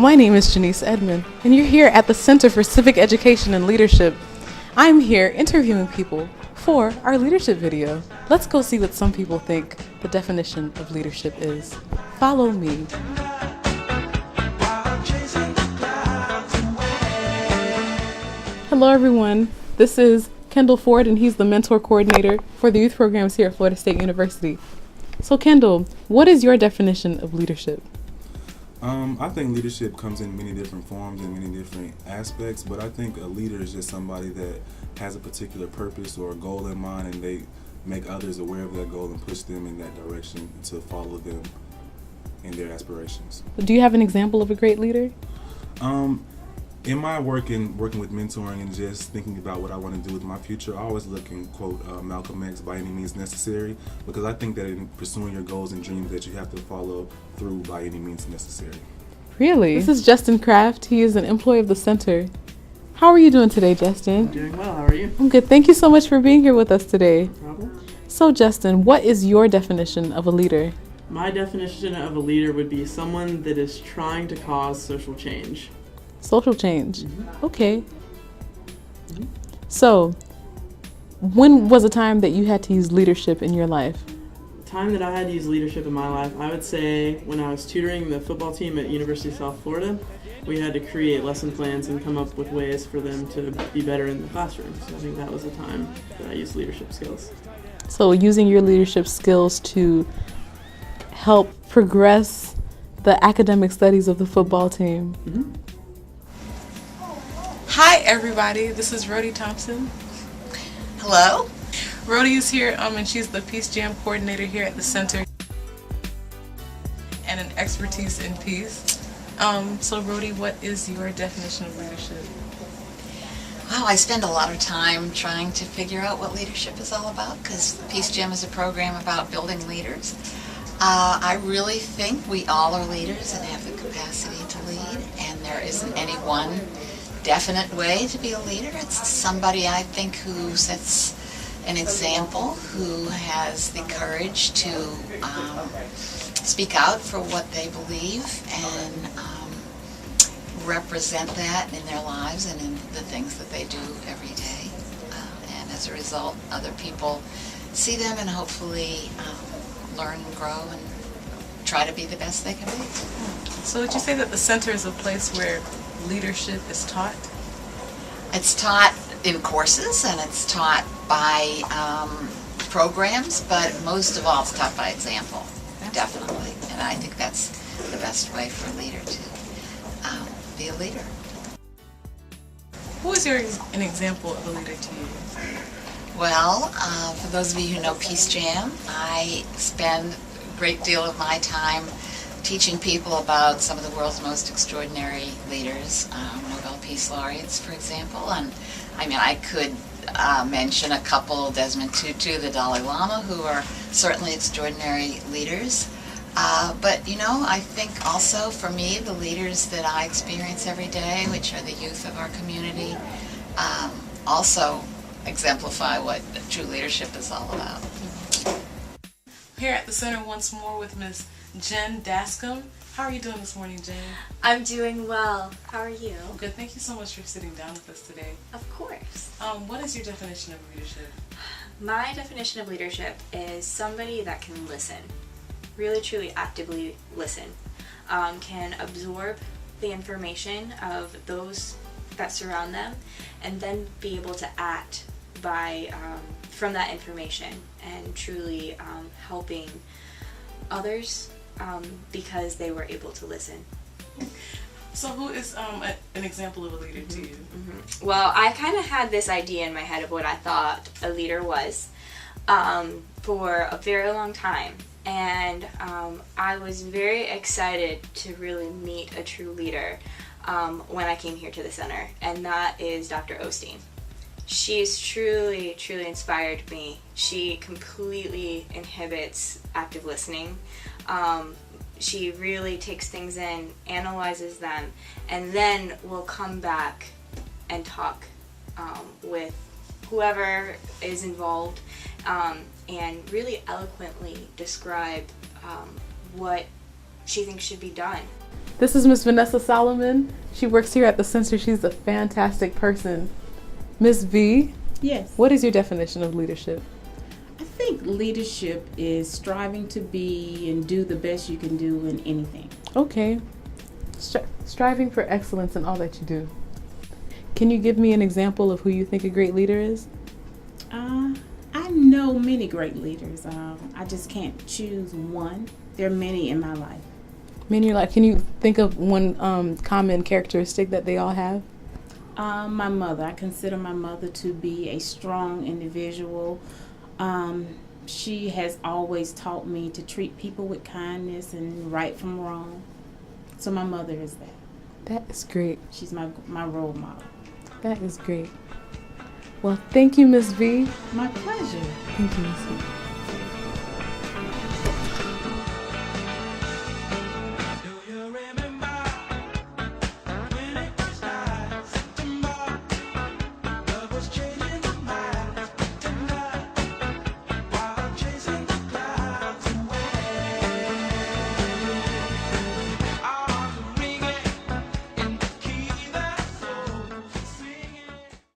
my name is Janese Edmond, and you're here at the Center for Civic Education and Leadership. I'm here interviewing people for our leadership video. Let's go see what some people think the definition of leadership is. Follow me. Hello everyone, this is Kendall Ford and he's the mentor coordinator for the youth programs here at Florida State University. So Kendall, what is your definition of leadership? I think leadership comes in many different forms and many different aspects, but I think a leader is just somebody that has a particular purpose or a goal in mind, and they make others aware of that goal and push them in that direction to follow them in their aspirations. Do you have an example of a great leader? In my working with mentoring and just thinking about what I want to do with my future, I always look and quote Malcolm X, by any means necessary, because I think that in pursuing your goals and dreams that you have to follow through by any means necessary. Really? This is Justin Kraft. He is an employee of the center. How are you doing today, Justin? I'm doing well. How are you? I'm good. Thank you so much for being here with us today. No problem. So Justin, what is your definition of a leader? My definition of a leader would be someone that is trying to cause social change. Social change. Okay. So, when was a time that you had to use leadership in your life? The time that I had to use leadership in my life, I would say when I was tutoring the football team at University of South Florida, we had to create lesson plans and come up with ways for them to be better in the classroom. So I think that was the time that I used leadership skills. So, using your leadership skills to help progress the academic studies of the football team. Mm-hmm. Hi everybody, this is Rudy Thompson. Hello. Rudy is here and she's the Peace Jam coordinator here at the center and an expertise in peace. So Rudy, what is your definition of leadership? Well, I spend a lot of time trying to figure out what leadership is all about, because Peace Jam is a program about building leaders. I really think we all are leaders and have the capacity to lead, and there isn't any one definite way to be a leader. It's somebody, I think, who sets an example, who has the courage to speak out for what they believe and represent that in their lives and in the things that they do every day. And as a result, other people see them and hopefully learn and grow and try to be the best they can be. So would you say that the center is a place where leadership is taught? It's taught in courses and it's taught by programs, but most of all it's taught by example, definitely. And I think that's the best way for a leader to be a leader. Who is an example of a leader to you? Well, for those of you who know Peace Jam, I spend a great deal of my time teaching people about some of the world's most extraordinary leaders, Nobel Peace Laureates, for example. And I mean, I could mention a couple, Desmond Tutu, the Dalai Lama, who are certainly extraordinary leaders. But, you know, I think also for me, the leaders that I experience every day, which are the youth of our community, also exemplify what true leadership is all about. Here at the center once more with Ms. Jen Dascomb. How are you doing this morning, Jen? I'm doing well. How are you? Good. Thank you so much for sitting down with us today. Of course. What is your definition of leadership? My definition of leadership is somebody that can listen, really truly actively listen, can absorb the information of those that surround them, and then be able to act from that information and truly helping others because they were able to listen. So who is an example of a leader to you? Mm-hmm. Well, I kind of had this idea in my head of what I thought a leader was for a very long time. And I was very excited to really meet a true leader when I came here to the center, and that is Dr. Osteen. She's truly, truly inspired me. She completely inhibits active listening. She really takes things in, analyzes them, and then will come back and talk with whoever is involved and really eloquently describe what she thinks should be done. This is Miss Vanessa Solomon. She works here at the center. She's a fantastic person. Miss V, Yes. what is your definition of leadership? I think leadership is striving to be and do the best you can do in anything. Okay. Striving for excellence in all that you do. Can you give me an example of who you think a great leader is? I know many great leaders. I just can't choose one. There are many in my life. In your life, can you think of one common characteristic that they all have? My mother. I consider my mother to be a strong individual. She has always taught me to treat people with kindness and right from wrong. So my mother is that. That is great. She's my role model. That is great. Well, thank you, Miss V. My pleasure. Thank you, Miss V.